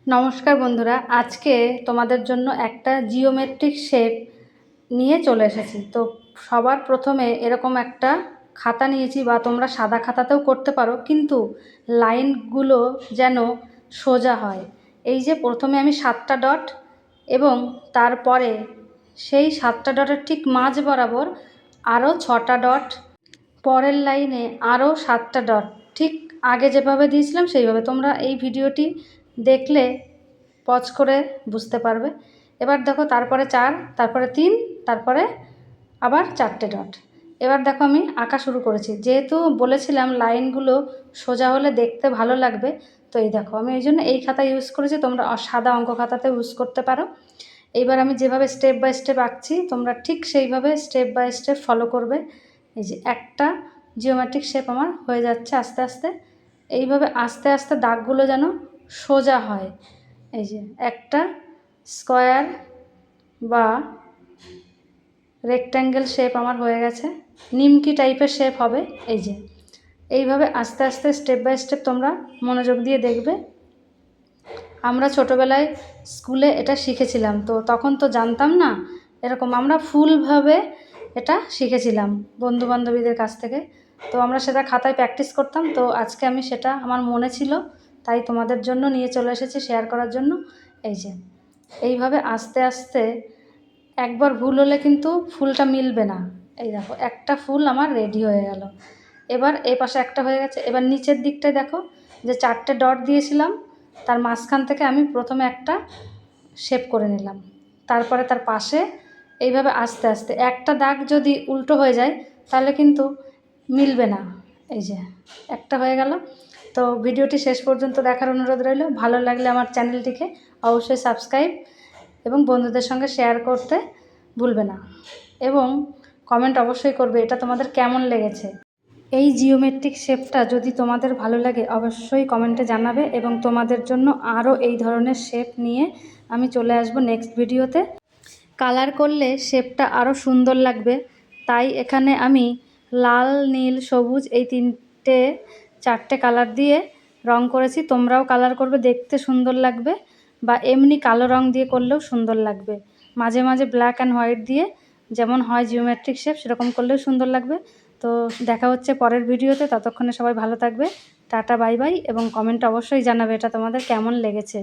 নমস্কার বন্ধুরা, আজকে তোমাদের জন্য একটা জিওমেট্রিক শেপ নিয়ে চলে এসেছি। তো সবার প্রথমে এরকম একটা খাতা নিয়েছি, বা তোমরা সাদা খাতাতেও করতে পারো, কিন্তু লাইনগুলো যেন সোজা হয়। এই যে প্রথমে আমি 7টা ডট, এবং তারপরে সেই 7টা ডটের ঠিক মাঝ বরাবর আরও 6টা ডট, পরের লাইনে আরও 7টা ডট, ঠিক আগে যেভাবে দিয়েছিলাম সেইভাবে। তোমরা এই ভিডিওটি দেখলে পজ করে বুঝতে পারবে। এবার দেখো, তারপরে 4, তারপরে 3, তারপরে আবার 4টে ডট। এবার দেখো আমি আঁকা শুরু করেছি। যেহেতু বলেছিলাম লাইনগুলো সোজা হলে দেখতে ভালো লাগবে, তো এই দেখো আমি এই জন্য এই খাতা ইউজ করেছি। তোমরা সাদা অঙ্ক খাতাতেও ইউজ করতে পারো। এইবার আমি যেভাবে স্টেপ বাই স্টেপ আঁকছি, তোমরা ঠিক সেইভাবে স্টেপ বাই স্টেপ ফলো করবে। এই যে একটা জিওমেট্রিক শেপ আমার হয়ে যাচ্ছে আস্তে আস্তে। এইভাবে আস্তে আস্তে দাগগুলো যেন সোজা হয়। এই যে একটা স্কোয়ার বা রেক্ট্যাঙ্গেল শেপ আমার হয়ে গেছে, নিমকি টাইপের শেপ হবে। এই যে এইভাবে আস্তে আস্তে স্টেপ বাই স্টেপ তোমরা মনোযোগ দিয়ে দেখবে। আমরা ছোটোবেলায় স্কুলে এটা শিখেছিলাম, তো তখন তো জানতাম না এরকম, আমরা ফুলভাবে এটা শিখেছিলাম বন্ধুবান্ধবীদের কাছ থেকে। তো আমরা সেটা খাতায় প্র্যাকটিস করতাম। তো আজকে আমি সেটা আমার মনে ছিল, তাই তোমাদের জন্য নিয়ে চলে এসেছি শেয়ার করার জন্য। এই যে এইভাবে আস্তে আস্তে, একবার ভুল হলে কিন্তু ফুলটা মিলবে না। এই দেখো একটা ফুল আমার রেডি হয়ে গেল। এবার এই পাশে একটা হয়ে গেছে। এবার নিচের দিকটায় দেখো, যে 4টে ডট দিয়েছিলাম, তার মাঝখান থেকে আমি প্রথমে একটা শেপ করে নিলাম। তারপরে তার পাশে এইভাবে আস্তে আস্তে, একটা দাগ যদি উল্টো হয়ে যায় তাহলে কিন্তু মিলবে না। এই যে একটা হয়ে গেল। তো ভিডিওটি শেষ পর্যন্ত দেখার অনুরোধ রইল। ভালো লাগলে আমার চ্যানেলটিকে অবশ্যই সাবস্ক্রাইব এবং বন্ধুদের সঙ্গে শেয়ার করতে ভুলবে না, এবং কমেন্ট অবশ্যই করবে এটা তোমাদের কেমন লেগেছে। এই জিওমেট্রিক শেপটা যদি তোমাদের ভালো লাগে অবশ্যই কমেন্টে জানাবে, এবং তোমাদের জন্য আরও এই ধরনের শেপ নিয়ে আমি চলে আসব নেক্সট ভিডিওতে। কালার করলে শেপটা আরও সুন্দর লাগবে, তাই এখানে আমি লাল, নীল, সবুজ এই 4টে কালার দিয়ে রং করেছি। তোমরাও কালার করবে, দেখতে সুন্দর লাগবে, বা এমনি কালো রং দিয়ে করলেও সুন্দর লাগবে। মাঝে মাঝে ব্ল্যাক অ্যান্ড হোয়াইট দিয়ে যেমন হয় জিওমেট্রিক শেপ, সেরকম করলেও সুন্দর লাগবে। তো দেখা হচ্ছে পরের ভিডিওতে, ততক্ষণে সবাই ভালো থাকবে। টাটা, বাই বাই, এবং কমেন্টে অবশ্যই জানাবে এটা তোমাদের কেমন লেগেছে।